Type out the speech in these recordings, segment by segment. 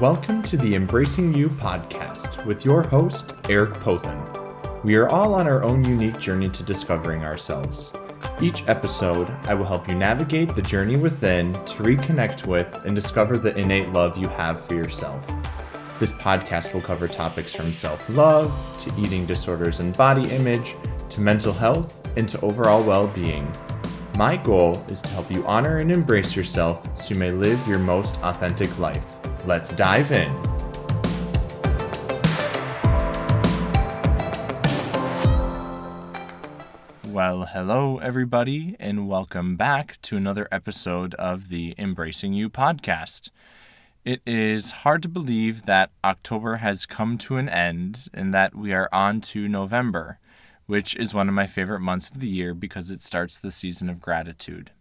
Welcome to the Embracing You podcast with your host, Eric Pothen. We are all on our own unique journey to discovering ourselves. Each episode, I will help you navigate the journey within to reconnect with and discover the innate love you have for yourself. This podcast will cover topics from self-love to eating disorders and body image to mental health and to overall well-being. My goal is to help you honor and embrace yourself so you may live your most authentic life. Let's dive in. Well, hello everybody, and welcome back to another episode of the Embracing You podcast. It is hard to believe that October has come to an end and that we are on to November, which is one of my favorite months of the year because it starts the season of gratitude.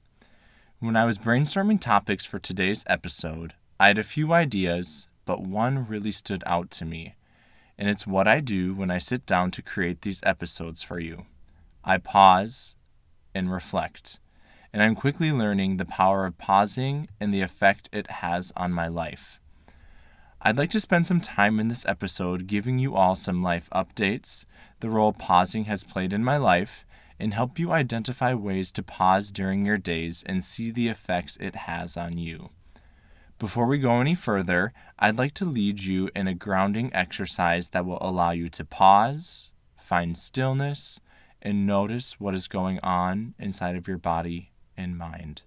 When I was brainstorming topics for today's episode, I had a few ideas, but one really stood out to me, and it's what I do when I sit down to create these episodes for you. I pause and reflect, and I'm quickly learning the power of pausing and the effect it has on my life. I'd like to spend some time in this episode giving you all some life updates, the role pausing has played in my life, and help you identify ways to pause during your days and see the effects it has on you. Before we go any further, I'd like to lead you in a grounding exercise that will allow you to pause, find stillness, and notice what is going on inside of your body and mind.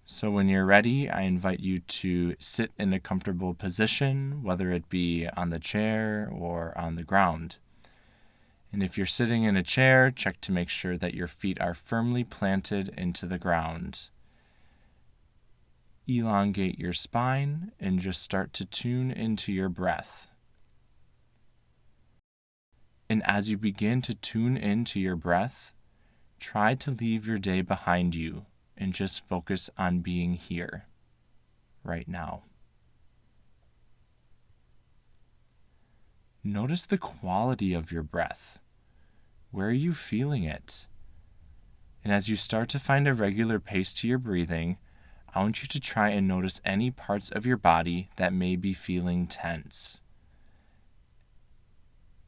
So when you're ready, I invite you to sit in a comfortable position, whether it be on the chair or on the ground. And if you're sitting in a chair, check to make sure that your feet are firmly planted into the ground. Elongate your spine and just start to tune into your breath. And as you begin to tune into your breath, try to leave your day behind you and just focus on being here, right now. Notice the quality of your breath. Where are you feeling it? And as you start to find a regular pace to your breathing, I want you to try and notice any parts of your body that may be feeling tense.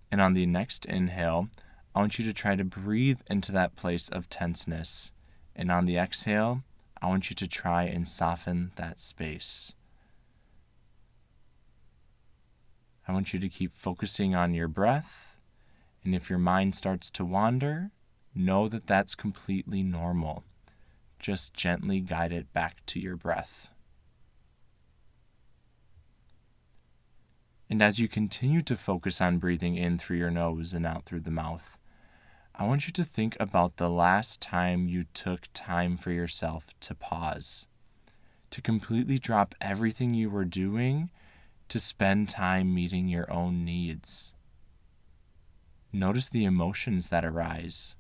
And on the next inhale, I want you to try to breathe into that place of tenseness. And on the exhale, I want you to try and soften that space. I want you to keep focusing on your breath. And if your mind starts to wander, know that that's completely normal. Just gently guide it back to your breath. And as you continue to focus on breathing in through your nose and out through the mouth, I want you to think about the last time you took time for yourself to pause, to completely drop everything you were doing to spend time meeting your own needs. Notice the emotions that arise.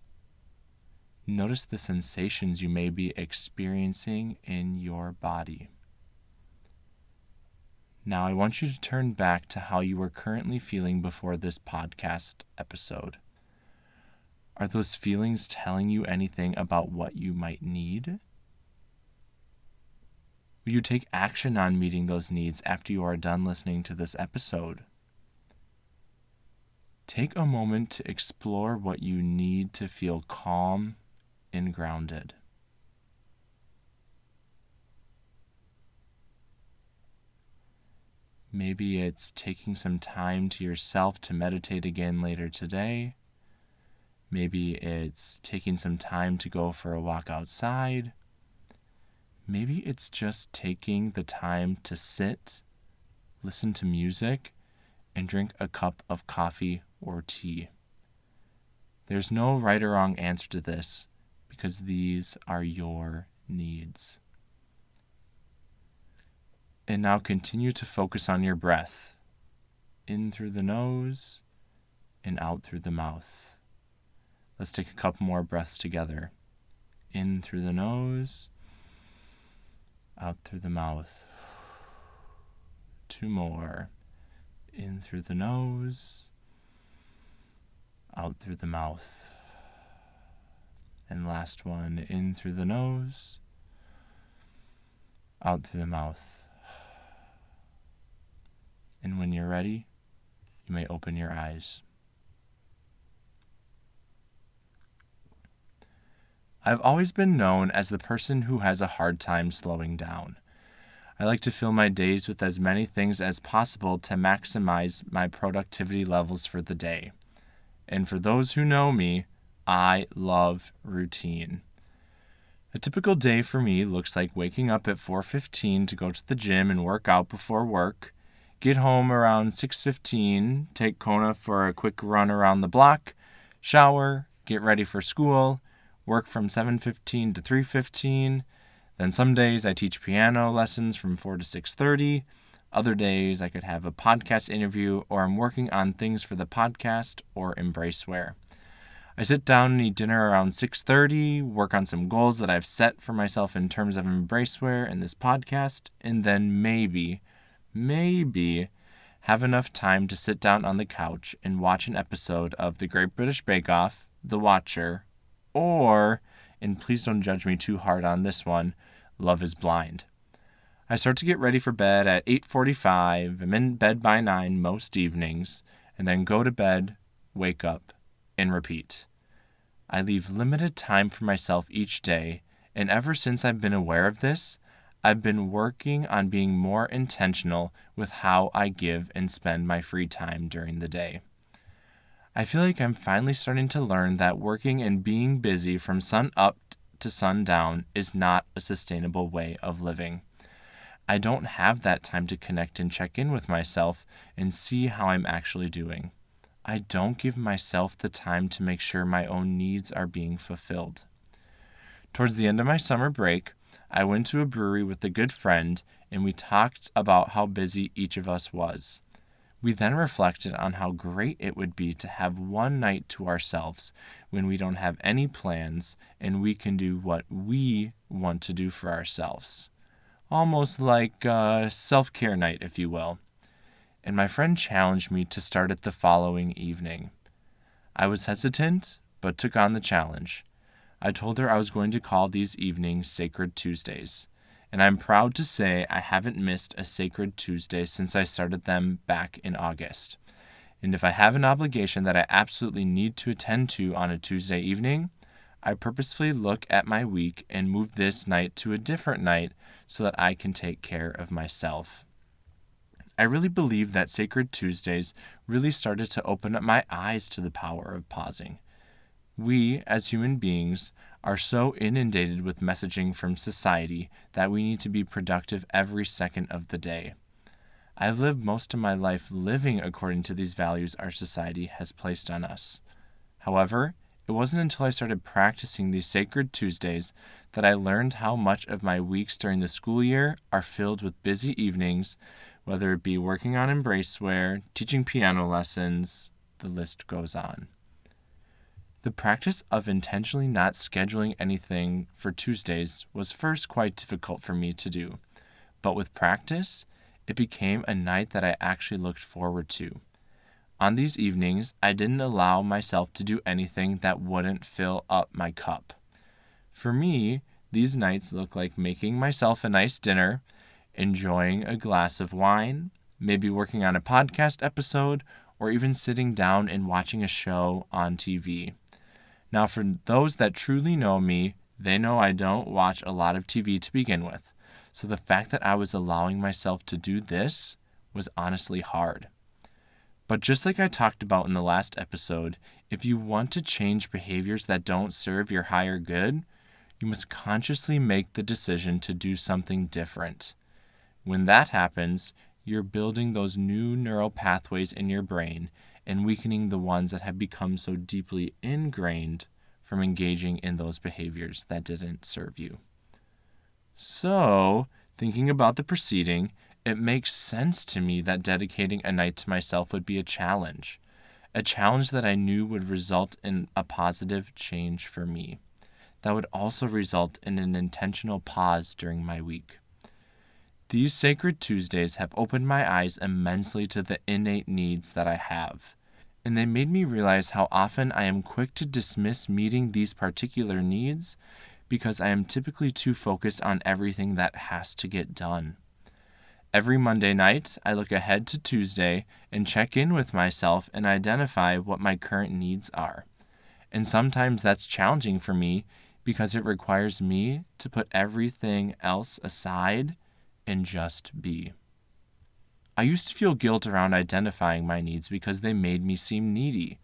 Notice the sensations you may be experiencing in your body. Now I want you to turn back to how you were currently feeling before this podcast episode. Are those feelings telling you anything about what you might need? Will you take action on meeting those needs after you are done listening to this episode? Take a moment to explore what you need to feel calm and grounded. Maybe it's taking some time to yourself to meditate again later today. Maybe it's taking some time to go for a walk outside. Maybe it's just taking the time to sit, listen to music, and drink a cup of coffee or tea. There's no right or wrong answer to this, because these are your needs. And now continue to focus on your breath, in through the nose and out through the mouth. Let's take a couple more breaths together. In through the nose, out through the mouth. 2 more. In through the nose, out through the mouth. And last one, in through the nose, out through the mouth. And when you're ready, you may open your eyes. I've always been known as the person who has a hard time slowing down. I like to fill my days with as many things as possible to maximize my productivity levels for the day. And for those who know me, I love routine. A typical day for me looks like waking up at 4:15 to go to the gym and work out before work, get home around 6:15, take Kona for a quick run around the block, shower, get ready for school, work from 7:15 to 3:15. Then some days I teach piano lessons from 4 to 6:30. Other days I could have a podcast interview, or I'm working on things for the podcast or Embraceware. I sit down and eat dinner around 6:30, work on some goals that I've set for myself in terms of Embraceware and this podcast, and then maybe have enough time to sit down on the couch and watch an episode of The Great British Bake Off, The Watcher, or, and please don't judge me too hard on this one, Love is Blind. I start to get ready for bed at 8:45. I'm in bed by 9 most evenings, and then go to bed, wake up, and repeat. I leave limited time for myself each day, and ever since I've been aware of this, I've been working on being more intentional with how I give and spend my free time during the day. I feel like I'm finally starting to learn that working and being busy from sun up to sundown is not a sustainable way of living. I don't have that time to connect and check in with myself and see how I'm actually doing. I don't give myself the time to make sure my own needs are being fulfilled. Towards the end of my summer break, I went to a brewery with a good friend, and we talked about how busy each of us was. We then reflected on how great it would be to have one night to ourselves when we don't have any plans and we can do what we want to do for ourselves. Almost like a self-care night, if you will. And my friend challenged me to start it the following evening. I was hesitant, but took on the challenge. I told her I was going to call these evenings Sacred Tuesdays, and I'm proud to say I haven't missed a Sacred Tuesday since I started them back in August. And if I have an obligation that I absolutely need to attend to on a Tuesday evening, I purposefully look at my week and move this night to a different night so that I can take care of myself. I really believe that Sacred Tuesdays really started to open up my eyes to the power of pausing. We, as human beings, are so inundated with messaging from society that we need to be productive every second of the day. I've lived most of my life living according to these values our society has placed on us. However, it wasn't until I started practicing these Sacred Tuesdays that I learned how much of my weeks during the school year are filled with busy evenings, whether it be working on Embraceware, teaching piano lessons, the list goes on. The practice of intentionally not scheduling anything for Tuesdays was first quite difficult for me to do, but with practice, it became a night that I actually looked forward to. On these evenings, I didn't allow myself to do anything that wouldn't fill up my cup. For me, these nights look like making myself a nice dinner, enjoying a glass of wine, maybe working on a podcast episode, or even sitting down and watching a show on TV. Now, for those that truly know me, they know I don't watch a lot of TV to begin with, so the fact that I was allowing myself to do this was honestly hard. But just like I talked about in the last episode, if you want to change behaviors that don't serve your higher good, you must consciously make the decision to do something different. When that happens, you're building those new neural pathways in your brain and weakening the ones that have become so deeply ingrained from engaging in those behaviors that didn't serve you. So, thinking about the preceding, it makes sense to me that dedicating a night to myself would be a challenge that I knew would result in a positive change for me, that would also result in an intentional pause during my week. These Sacred Tuesdays have opened my eyes immensely to the innate needs that I have, and they made me realize how often I am quick to dismiss meeting these particular needs because I am typically too focused on everything that has to get done. Every Monday night, I look ahead to Tuesday and check in with myself and identify what my current needs are. And sometimes that's challenging for me because it requires me to put everything else aside and just be. I used to feel guilt around identifying my needs because they made me seem needy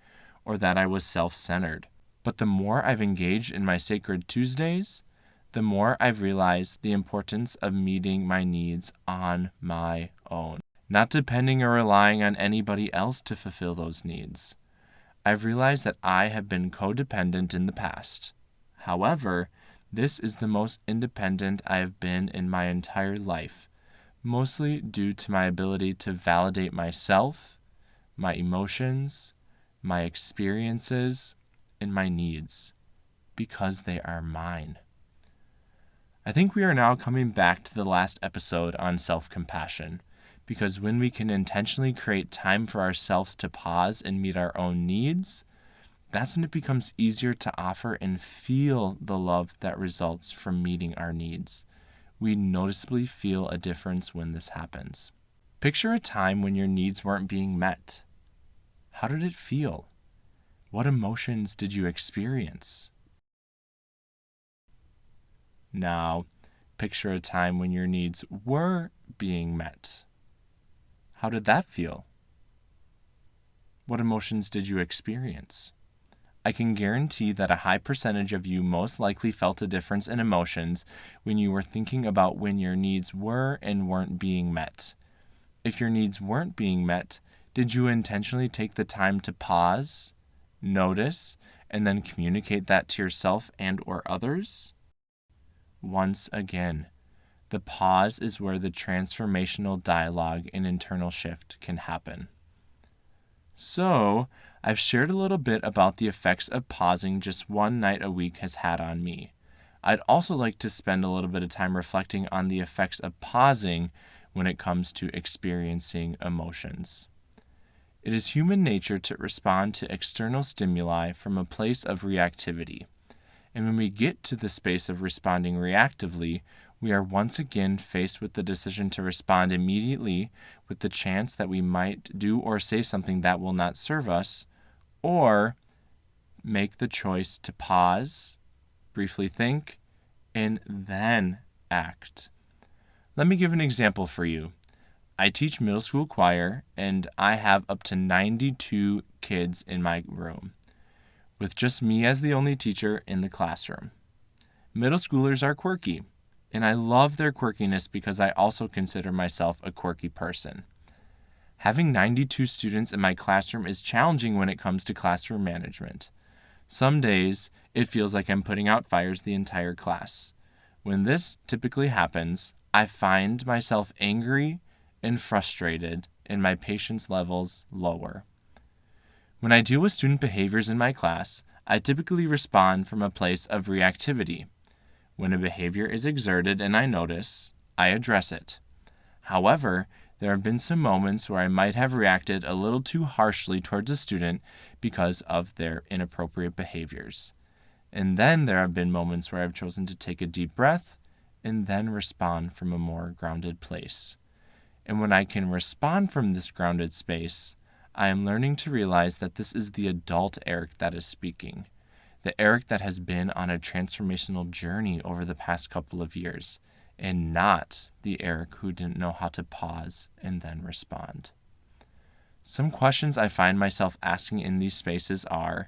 or that I was self-centered. But the more I've engaged in my Sacred Tuesdays, the more I've realized the importance of meeting my needs on my own, not depending or relying on anybody else to fulfill those needs. I've realized that I have been codependent in the past. However, this is the most independent I have been in my entire life, mostly due to my ability to validate myself, my emotions, my experiences, and my needs, because they are mine. I think we are now coming back to the last episode on self-compassion, because when we can intentionally create time for ourselves to pause and meet our own needs, that's when it becomes easier to offer and feel the love that results from meeting our needs. We noticeably feel a difference when this happens. Picture a time when your needs weren't being met. How did it feel? What emotions did you experience? Now, picture a time when your needs were being met. How did that feel? What emotions did you experience? I can guarantee that a high percentage of you most likely felt a difference in emotions when you were thinking about when your needs were and weren't being met. If your needs weren't being met, did you intentionally take the time to pause, notice, and then communicate that to yourself and or others? Once again, the pause is where the transformational dialogue and internal shift can happen. So, I've shared a little bit about the effects of pausing just one night a week has had on me. I'd also like to spend a little bit of time reflecting on the effects of pausing when it comes to experiencing emotions. It is human nature to respond to external stimuli from a place of reactivity. And when we get to the space of responding reactively, we are once again faced with the decision to respond immediately with the chance that we might do or say something that will not serve us, or make the choice to pause, briefly think, and then act. Let me give an example for you. I teach middle school choir, and I have up to 92 kids in my room, with just me as the only teacher in the classroom. Middle schoolers are quirky, and I love their quirkiness because I also consider myself a quirky person. Having 92 students in my classroom is challenging when it comes to classroom management. Some days, it feels like I'm putting out fires the entire class. When this typically happens, I find myself angry and frustrated, and my patience levels lower. When I deal with student behaviors in my class, I typically respond from a place of reactivity. When a behavior is exerted and I notice, I address it. However, there have been some moments where I might have reacted a little too harshly towards a student because of their inappropriate behaviors. And then there have been moments where I've chosen to take a deep breath and then respond from a more grounded place. And when I can respond from this grounded space, I am learning to realize that this is the adult Eric that is speaking, the Eric that has been on a transformational journey over the past couple of years, and not the Eric who didn't know how to pause and then respond. Some questions I find myself asking in these spaces are,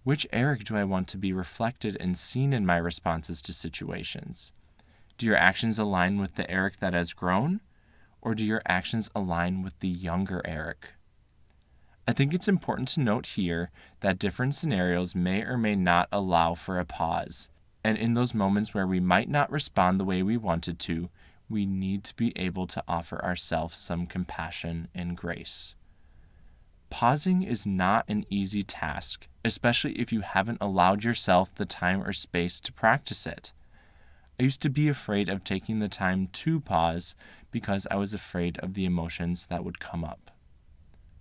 which Eric do I want to be reflected and seen in my responses to situations? Do your actions align with the Eric that has grown, or do your actions align with the younger Eric? I think it's important to note here that different scenarios may or may not allow for a pause, and in those moments where we might not respond the way we wanted to, we need to be able to offer ourselves some compassion and grace. Pausing is not an easy task, especially if you haven't allowed yourself the time or space to practice it. I used to be afraid of taking the time to pause because I was afraid of the emotions that would come up.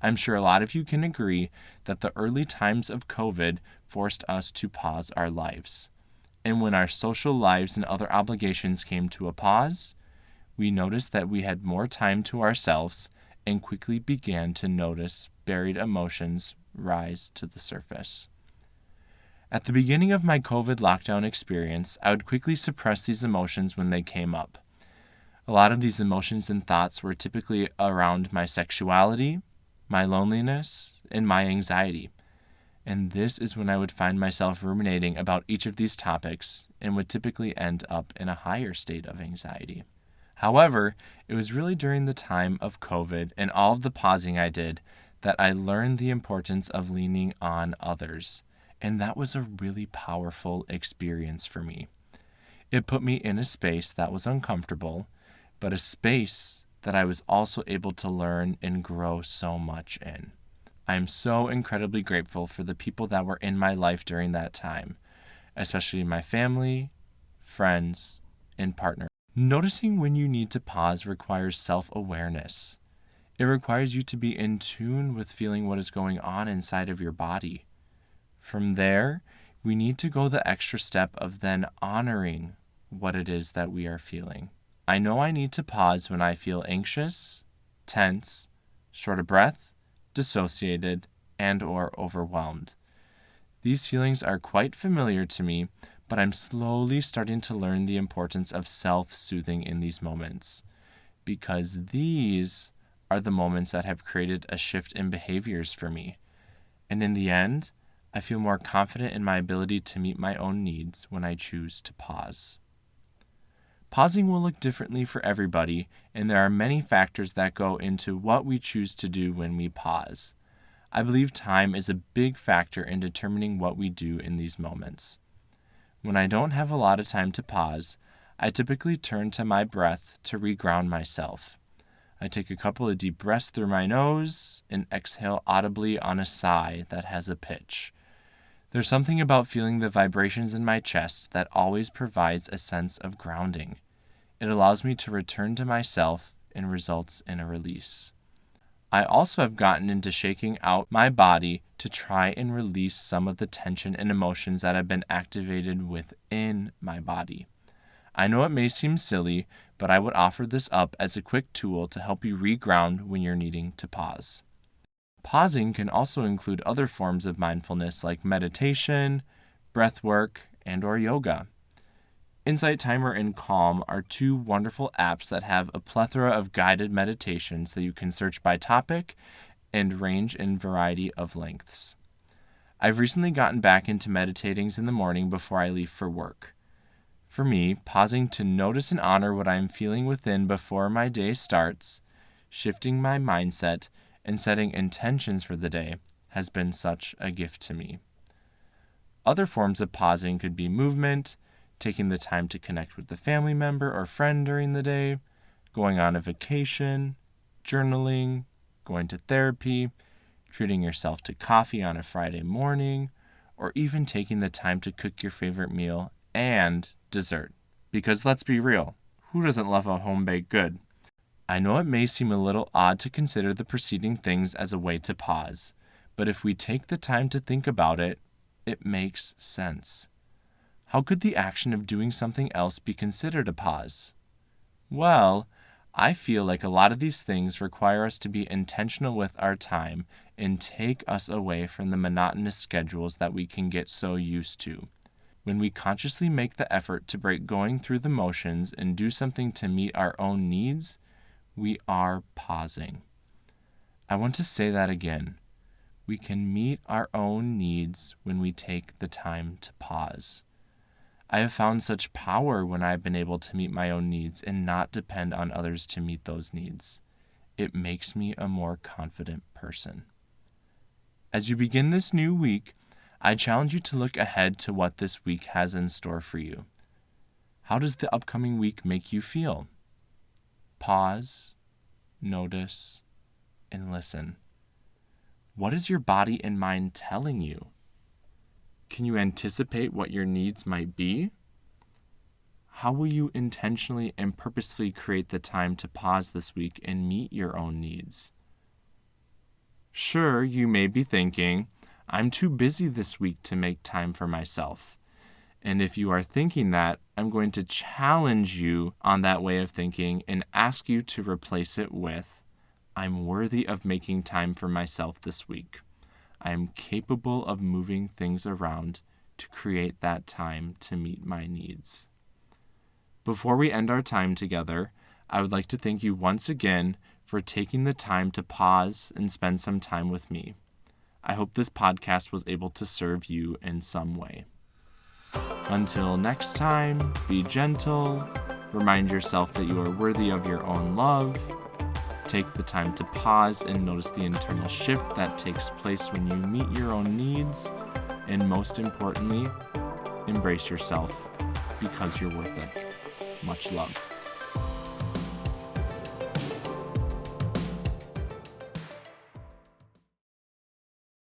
I'm sure a lot of you can agree that the early times of COVID forced us to pause our lives. And when our social lives and other obligations came to a pause, we noticed that we had more time to ourselves and quickly began to notice buried emotions rise to the surface. At the beginning of my COVID lockdown experience, I would quickly suppress these emotions when they came up. A lot of these emotions and thoughts were typically around my sexuality, my loneliness, and my anxiety. And this is when I would find myself ruminating about each of these topics and would typically end up in a higher state of anxiety. However, it was really during the time of COVID and all of the pausing I did that I learned the importance of leaning on others. And that was a really powerful experience for me. It put me in a space that was uncomfortable, but a space that I was also able to learn and grow so much in. I am so incredibly grateful for the people that were in my life during that time, especially my family, friends, and partner. Noticing when you need to pause requires self-awareness. It requires you to be in tune with feeling what is going on inside of your body. From there, we need to go the extra step of then honoring what it is that we are feeling. I know I need to pause when I feel anxious, tense, short of breath, dissociated, and or overwhelmed. These feelings are quite familiar to me, but I'm slowly starting to learn the importance of self-soothing in these moments, because these are the moments that have created a shift in behaviors for me. And in the end, I feel more confident in my ability to meet my own needs when I choose to pause. Pausing will look differently for everybody, and there are many factors that go into what we choose to do when we pause. I believe time is a big factor in determining what we do in these moments. When I don't have a lot of time to pause, I typically turn to my breath to reground myself. I take a couple of deep breaths through my nose and exhale audibly on a sigh that has a pitch. There's something about feeling the vibrations in my chest that always provides a sense of grounding. It allows me to return to myself and results in a release. I also have gotten into shaking out my body to try and release some of the tension and emotions that have been activated within my body. I know it may seem silly, but I would offer this up as a quick tool to help you reground when you're needing to pause. Pausing can also include other forms of mindfulness like meditation, breath work, and/or yoga. Insight Timer and Calm are two wonderful apps that have a plethora of guided meditations that you can search by topic and range in variety of lengths. I've recently gotten back into meditatings in the morning before I leave for work. For me, pausing to notice and honor what I am feeling within before my day starts, shifting my mindset, and setting intentions for the day has been such a gift to me. Other forms of pausing could be movement, taking the time to connect with a family member or friend during the day, going on a vacation, journaling, going to therapy, treating yourself to coffee on a Friday morning, or even taking the time to cook your favorite meal and dessert. Because let's be real, who doesn't love a home-baked good? I know it may seem a little odd to consider the preceding things as a way to pause, but if we take the time to think about it, it makes sense. How could the action of doing something else be considered a pause? Well, I feel like a lot of these things require us to be intentional with our time and take us away from the monotonous schedules that we can get so used to. When we consciously make the effort to break going through the motions and do something to meet our own needs, we are pausing. I want to say that again. We can meet our own needs when we take the time to pause. I have found such power when I've been able to meet my own needs and not depend on others to meet those needs. It makes me a more confident person. As you begin this new week, I challenge you to look ahead to what this week has in store for you. How does the upcoming week make you feel? Pause, notice, and listen. What is your body and mind telling you? Can you anticipate what your needs might be? How will you intentionally and purposefully create the time to pause this week and meet your own needs? Sure, you may be thinking, I'm too busy this week to make time for myself. And if you are thinking that, I'm going to challenge you on that way of thinking and ask you to replace it with, I'm worthy of making time for myself this week. I am capable of moving things around to create that time to meet my needs. Before we end our time together, I would like to thank you once again for taking the time to pause and spend some time with me. I hope this podcast was able to serve you in some way. Until next time, be gentle, remind yourself that you are worthy of your own love, take the time to pause and notice the internal shift that takes place when you meet your own needs, and most importantly, embrace yourself because you're worth it. Much love.